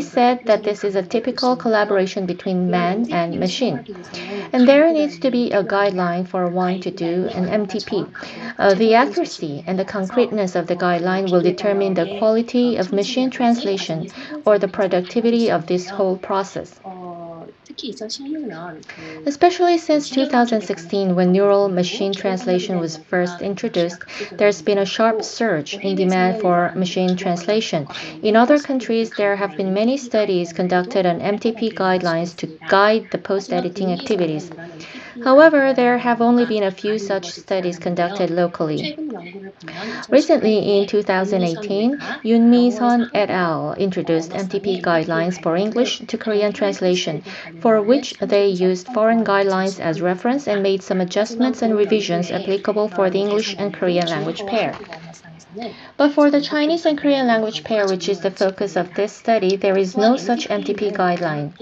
be said that this is a typical collaboration between man and machine. And there needs to be a guideline for one to do an MTP. The accuracy and the concreteness of the guideline will determine the quality of machine translation or the productivity of this whole process. 특히 2016년 Especially since 2016, when neural machine translation was first introduced, there's been a sharp surge in demand for machine translation. In other countries, there have been many studies conducted on MTP guidelines to guide the post-editing activities. However, there have only been a few such studies conducted locally. Recently, in 2018, Yoon-mi-sun et al. Introduced MTP guidelines for English to Korean translation, for which they used foreign guidelines as reference and made some adjustments and revisions applicable for the English and Korean language pair. But for the Chinese and Korean language pair, which is the focus of this study, there is no such MTP guideline.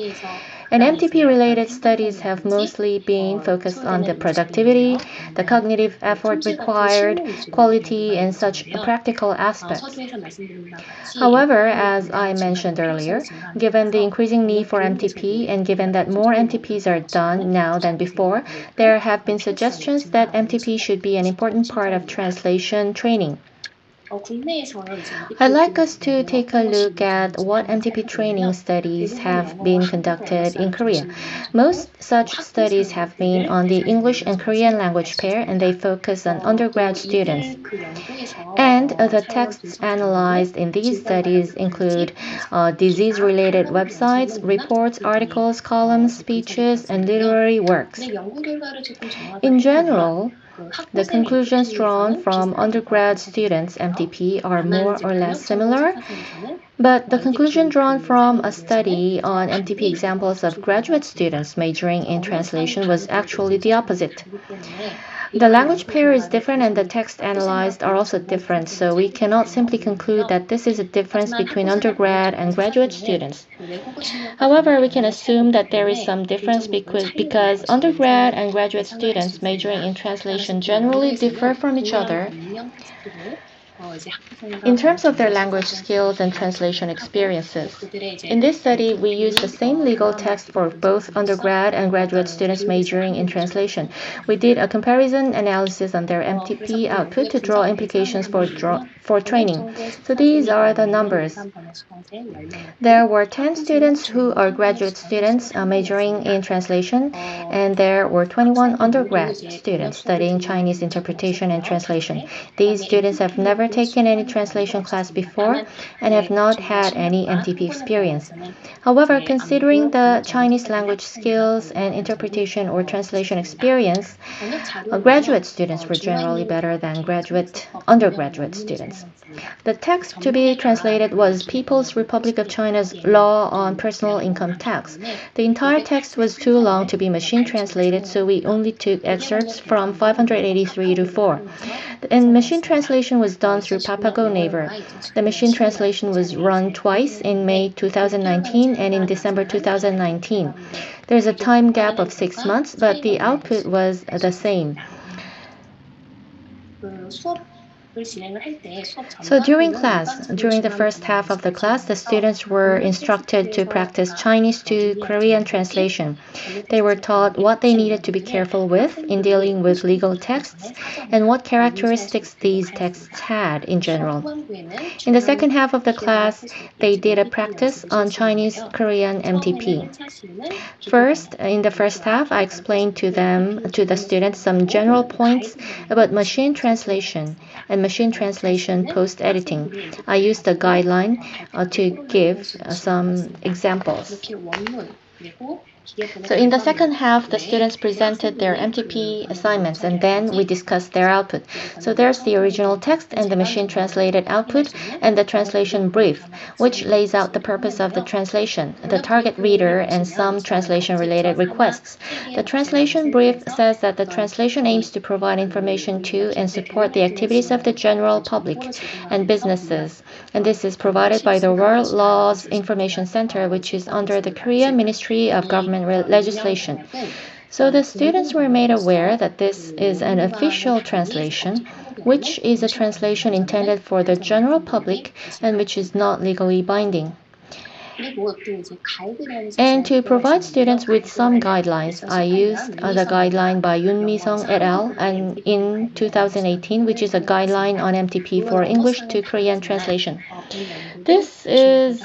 And MTP-related studies have mostly been focused on the productivity, the cognitive effort required, quality, and such practical aspects. However, as I mentioned earlier, given the increasing need for MTP and given that more MTPs are done now than before, there have been suggestions that MTP should be an important part of translation training. I'd like us to take a look at what MTP training studies have been conducted in Korea. Most such studies have been on the English and Korean language pair, and they focus on undergrad students. And the texts analyzed in these studies include disease-related websites, reports, articles, columns, speeches, and literary works. In general, the conclusions drawn from undergrad students' MTP are more or less similar, but the conclusion drawn from a study on MTP examples of graduate students majoring in translation was actually the opposite. The language pair is different and the text analyzed are also different, so we cannot simply conclude that this is a difference between undergrad and graduate students. However, we can assume that there is some difference because undergrad and graduate students majoring in translation generally differ from each other in terms of their language skills and translation experiences. In this study, we used the same legal text for both undergrad and graduate students majoring in translation. We did a comparison analysis on their MTP output to draw implications for training. So these are the numbers. There were 10 students who are graduate students majoring in translation, and there were 21 undergrad students studying Chinese interpretation and translation. These students have never taken any translation class before and have not had any MTP experience. However, considering the Chinese language skills and interpretation or translation experience, graduate students were generally better than undergraduate students. The text to be translated was People's Republic of China's Law on Personal Income Tax. The entire text was too long to be machine translated, so we only took excerpts from 583 to 4. And machine translation was done through Papago Naver. The machine translation was run twice in May 2019 and in December 2019. There's a time gap of 6 months, but the output was the same. So during the first half of the class, the students were instructed to practice Chinese to Korean translation. They were taught what they needed to be careful with in dealing with legal texts and what characteristics these texts had in general. In the second half of the class, they did a practice on Chinese-Korean MTP. First, in the first half, I explained to the students, some general points about machine translation and machine translation post-editing. I used a guideline to give some examples. So in the second half, the students presented their MTP assignments and then we discussed their output. So there's the original text and the machine-translated output and the translation brief, which lays out the purpose of the translation, the target reader, and some translation-related requests. The translation brief says that the translation aims to provide information to and support the activities of the general public and businesses. And this is provided by the World Laws Information Center, which is under the Korea Ministry of Government Legislation. So the students were made aware that this is an official translation, which is a translation intended for the general public and which is not legally binding. And to provide students with some guidelines, I used the guideline by Yoon-mi-sung et al. And in 2018, which is a guideline on MTP for English to Korean translation. This is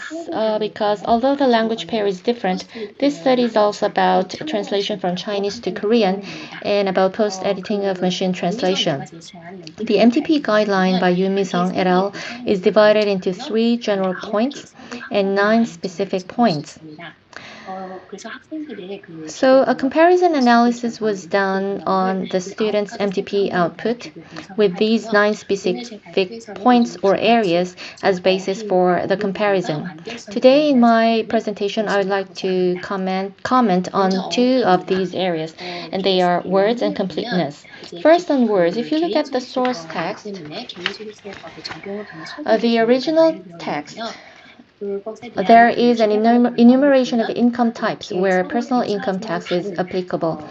because although the language pair is different, this study is also about translation from Chinese to Korean and about post-editing of machine translation. The MTP guideline by Yu Mi-sung et al. Is divided into 3 general points and 9 specific points. So a comparison analysis was done on the students' MTP output with these 9 specific points or areas as basis for the comparison. Today in my presentation, I would like to comment on 2 of these areas, and they are words and completeness. First on words, if you look at the source text, the original text, there is an enumeration of income types where personal income tax is applicable.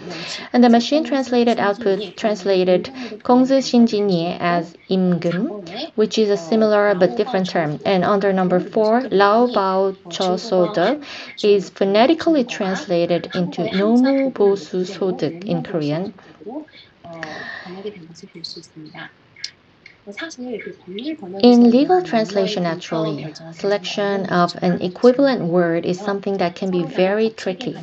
And the machine translated output translated 공즈 신진예 as 임금, which is a similar but different term. And under number 4, 라오바오 저소득 is phonetically translated into 노무보수소득 in Korean. In legal translation, actually, selection of an equivalent word is something that can be very tricky.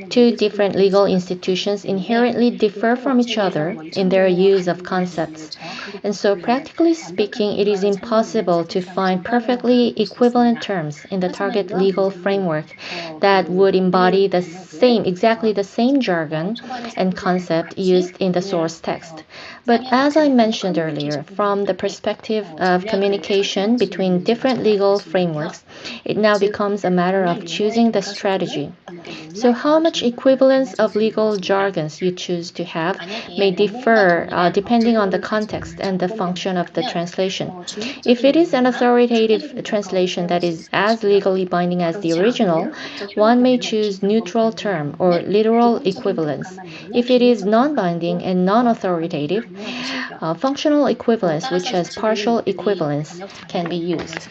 2 different legal institutions inherently differ from each other in their use of concepts. And so, practically speaking, it is impossible to find perfectly equivalent terms in the target legal framework that would embody exactly the same jargon and concept used in the source text. But as I mentioned earlier, from the perspective of communication between different legal frameworks, it now becomes a matter of choosing the strategy. So how much equivalence of legal jargons you choose to have may differ depending on the context and the function of the translation. If it is an authoritative translation that is as legally binding as the original, one may choose neutral term or literal equivalence. If it is non-binding and non-authoritative, functional equivalence, which has partial equivalence, can be used.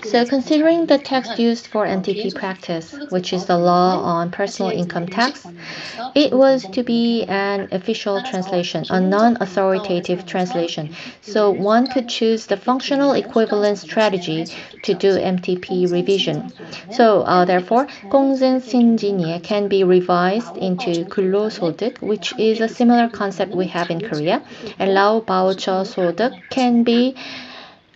So considering the text used for MTP practice, which is the law on personal income tax, it was to be an official translation, a non-authoritative translation. So one could choose the functional equivalence strategy to do MTP revision. So therefore, 공증신진예 can be revised into 근로소득, which is a similar concept we have in Korea, and 라오바오처소득 can be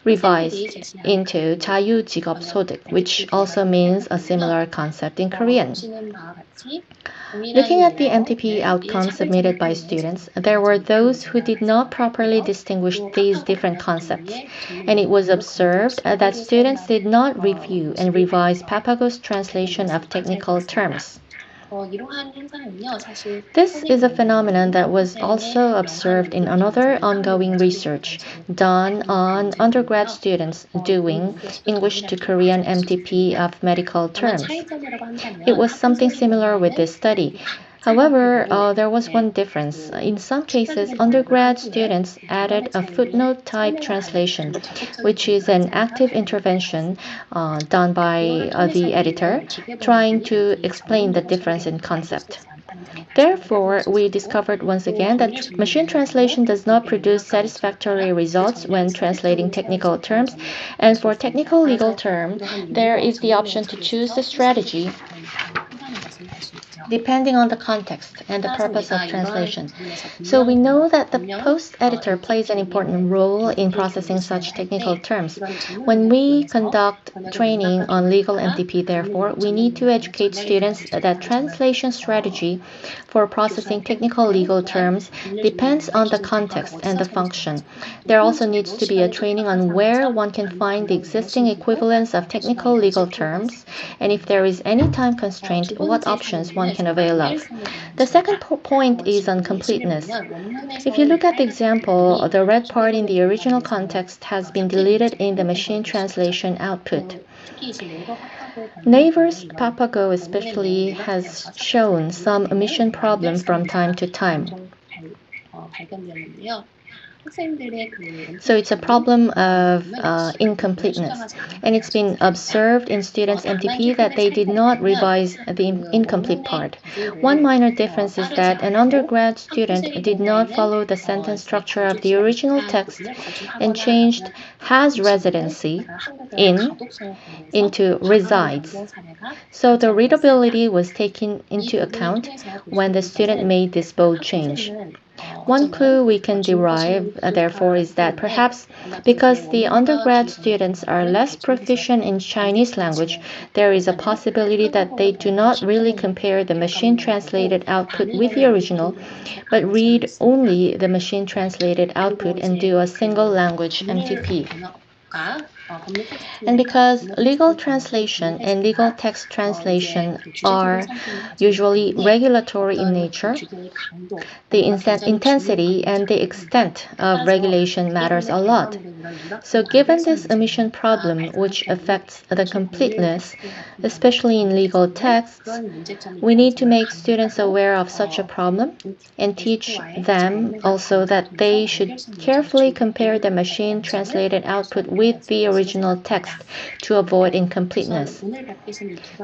revised into 자유직업소득, which also means a similar concept in Korean. Looking at the MTP outcomes submitted by students, there were those who did not properly distinguish these different concepts, and it was observed that students did not review and revise Papago's translation of technical terms. This is a phenomenon that was also observed in another ongoing research done on undergrad students doing English to Korean MTP of medical terms. It was something similar with this study. However, there was one difference. In some cases, undergrad students added a footnote-type translation, which is an active intervention done by the editor, trying to explain the difference in concept. Therefore, we discovered once again that machine translation does not produce satisfactory results when translating technical terms, and for technical legal term, there is the option to choose the strategy depending on the context and the purpose of translation. So we know that the post-editor plays an important role in processing such technical terms. When we conduct training on legal MTP, therefore, we need to educate students that translation strategy for processing technical legal terms depends on the context and the function. There also needs to be a training on where one can find the existing equivalence of technical legal terms, and if there is any time constraint, what options one can avail of. The second point is on completeness. If you look at the example, the red part in the original context has been deleted in the machine translation output. Naver's Papago especially has shown some omission problems from time to time. So it's a problem of incompleteness. And it's been observed in students' MTP that they did not revise the incomplete part. One minor difference is that an undergrad student did not follow the sentence structure of the original text and changed has residency in into resides. So the readability was taken into account when the student made this bold change. One clue we can derive, therefore, is that perhaps because the undergrad students are less proficient in Chinese language, there is a possibility that they do not really compare the machine-translated output with the original, but read only the machine-translated output and do a single language MTP. And because legal translation and legal text translation are usually regulatory in nature, the intensity and the extent of regulation matters a lot. So given this omission problem, which affects the completeness, especially in legal texts, we need to make students aware of such a problem and teach them also that they should carefully compare the machine-translated output with the original text to avoid incompleteness.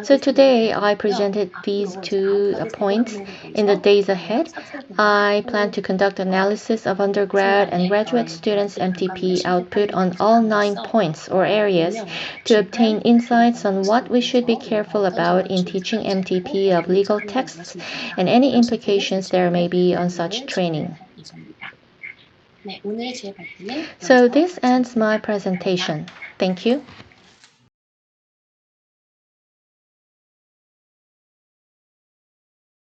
So today I presented these 2 points. In the days ahead, I plan to conduct analysis of undergrad and graduate students' MTP output on all 9 points or areas to obtain insights on what we should be careful about in teaching MTP of legal texts and any implications there may be on such training. So this ends my presentation. Thank you.